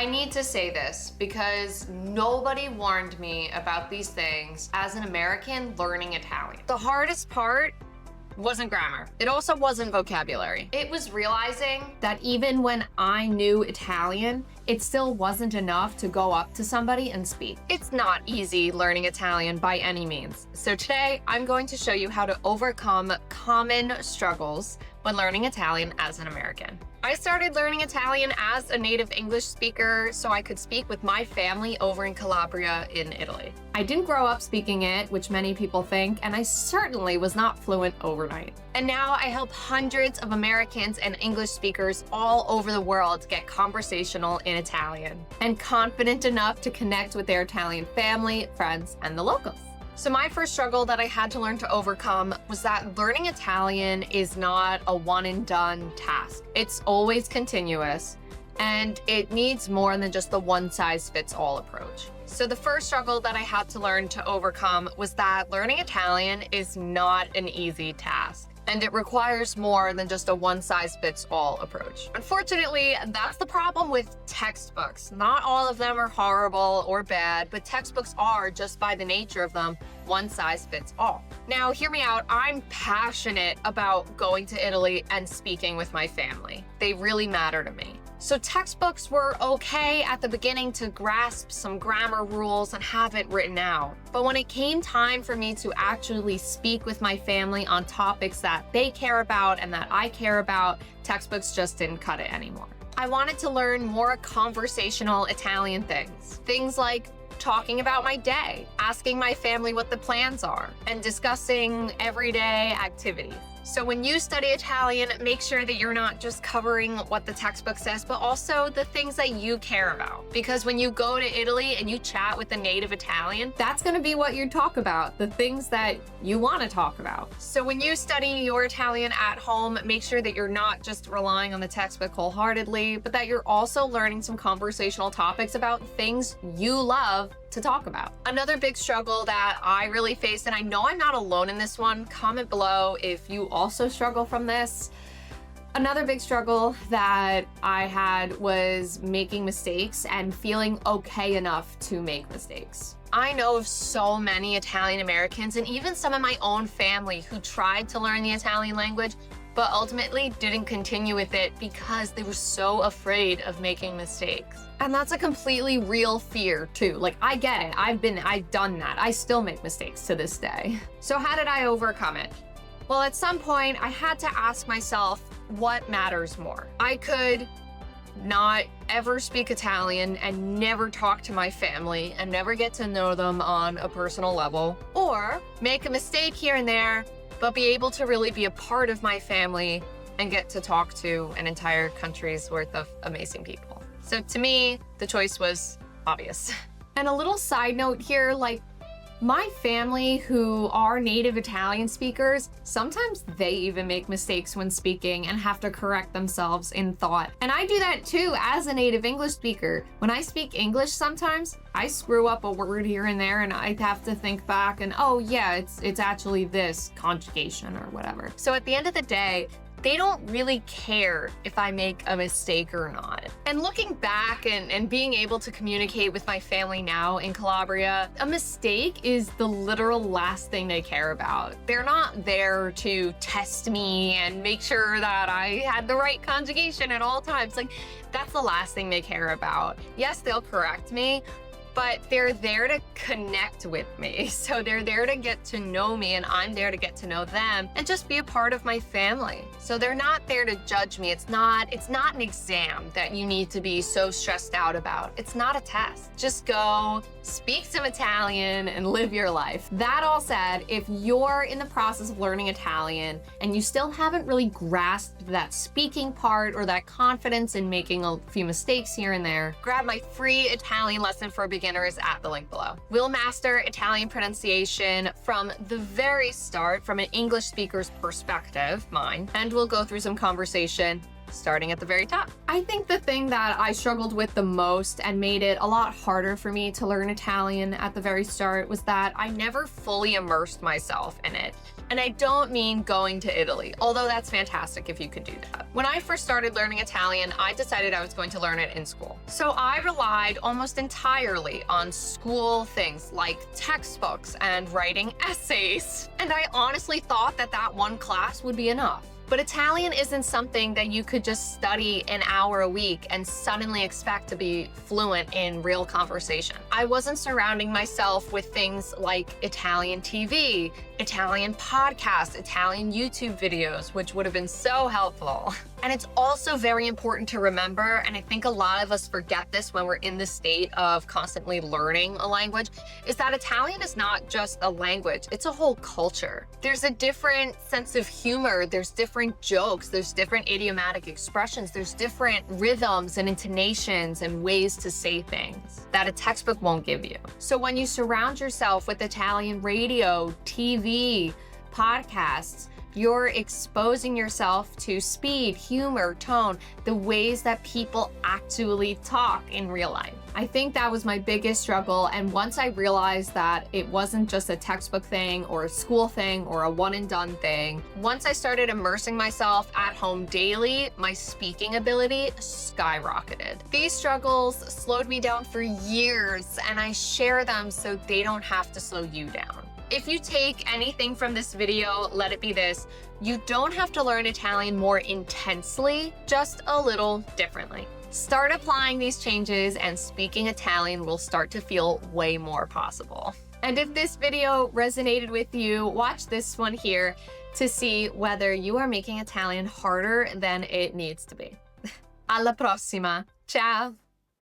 I need to say this because nobody warned me about these things as an American learning Italian. The hardest part wasn't grammar. It also wasn't vocabulary. It was realizing that even when I knew Italian, it still wasn't enough to go up to somebody and speak. It's not easy learning Italian by any means. So today, I'm going to show you how to overcome common struggles when learning Italian as an American. I started learning Italian as a native English speaker so I could speak with my family over in Calabria in Italy. I didn't grow up speaking it, which many people think, and I certainly was not fluent overnight. And now I help hundreds of Americans and English speakers all over the world get conversational in Italian and confident enough to connect with their Italian family, friends, and the locals. So my first struggle that I had to learn to overcome was that learning Italian is not a one and done task. It's always continuous, and it needs more than just the one size fits all approach. So the first struggle that I had to learn to overcome was that learning Italian is not an easy task, and it requires more than just a one-size-fits-all approach. Unfortunately, that's the problem with textbooks. Not all of them are horrible or bad, but textbooks are, just by the nature of them, one-size-fits-all. Now, hear me out. I'm passionate about going to Italy and speaking with my family. They really matter to me. So textbooks were okay at the beginning to grasp some grammar rules and have it written out. But when it came time for me to actually speak with my family on topics that they care about and that I care about, textbooks just didn't cut it anymore. I wanted to learn more conversational Italian things. Things like talking about my day, asking my family what the plans are, and discussing everyday activities. So when you study Italian, make sure that you're not just covering what the textbook says, but also the things that you care about. Because when you go to Italy and you chat with a native Italian, that's gonna be what you talk about, the things that you wanna talk about. So when you study your Italian at home, make sure that you're not just relying on the textbook wholeheartedly, but that you're also learning some conversational topics about things you love to talk about. Another big struggle that I really faced, and I know I'm not alone in this one, comment below if you also struggle from this. Another big struggle that I had was making mistakes and feeling okay enough to make mistakes. I know of so many Italian Americans and even some of my own family who tried to learn the Italian language but ultimately didn't continue with it because they were so afraid of making mistakes. And that's a completely real fear too. Like, I get it, I've done that. I still make mistakes to this day. So how did I overcome it? Well, at some point I had to ask myself, what matters more? I could not ever speak Italian and never talk to my family and never get to know them on a personal level, or make a mistake here and there, but be able to really be a part of my family and get to talk to an entire country's worth of amazing people. So to me, the choice was obvious. And a little side note here, like, my family who are native Italian speakers, sometimes they even make mistakes when speaking and have to correct themselves in thought. And I do that too as a native English speaker. When I speak English, sometimes I screw up a word here and there and I have to think back and, oh yeah, it's actually this conjugation or whatever. So at the end of the day, they don't really care if I make a mistake or not. And looking back and being able to communicate with my family now in Calabria, a mistake is the literal last thing they care about. They're not there to test me and make sure that I had the right conjugation at all times. Like, that's the last thing they care about. Yes, they'll correct me, but they're there to connect with me. So they're there to get to know me and I'm there to get to know them and just be a part of my family. So they're not there to judge me. It's not an exam that you need to be so stressed out about. It's not a test. Just go, speak some Italian and live your life. That all said, if you're in the process of learning Italian and you still haven't really grasped that speaking part or that confidence in making a few mistakes here and there, grab my free Italian lesson for beginners at the link below. We'll master Italian pronunciation from the very start, from an English speaker's perspective, mine, and we'll go through some conversation starting at the very top. I think the thing that I struggled with the most and made it a lot harder for me to learn Italian at the very start was that I never fully immersed myself in it. And I don't mean going to Italy, although that's fantastic if you could do that. When I first started learning Italian, I decided I was going to learn it in school. So I relied almost entirely on school things like textbooks and writing essays. And I honestly thought that that one class would be enough. But Italian isn't something that you could just study an hour a week and suddenly expect to be fluent in real conversation. I wasn't surrounding myself with things like Italian TV, Italian podcasts, Italian YouTube videos, which would have been so helpful. And it's also very important to remember, and I think a lot of us forget this when we're in the state of constantly learning a language, is that Italian is not just a language, it's a whole culture. There's a different sense of humor, there's different jokes, there's different idiomatic expressions, there's different rhythms and intonations and ways to say things that a textbook won't give you. So when you surround yourself with Italian radio, TV, podcasts, you're exposing yourself to speed, humor, tone, the ways that people actually talk in real life. I think that was my biggest struggle, and once I realized that it wasn't just a textbook thing or a school thing or a one and done thing, once I started immersing myself at home daily, my speaking ability skyrocketed. These struggles slowed me down for years, and I share them so they don't have to slow you down. If you take anything from this video, let it be this: you don't have to learn Italian more intensely, just a little differently. Start applying these changes and speaking Italian will start to feel way more possible. And if this video resonated with you, watch this one here to see whether you are making Italian harder than it needs to be. Alla prossima. Ciao.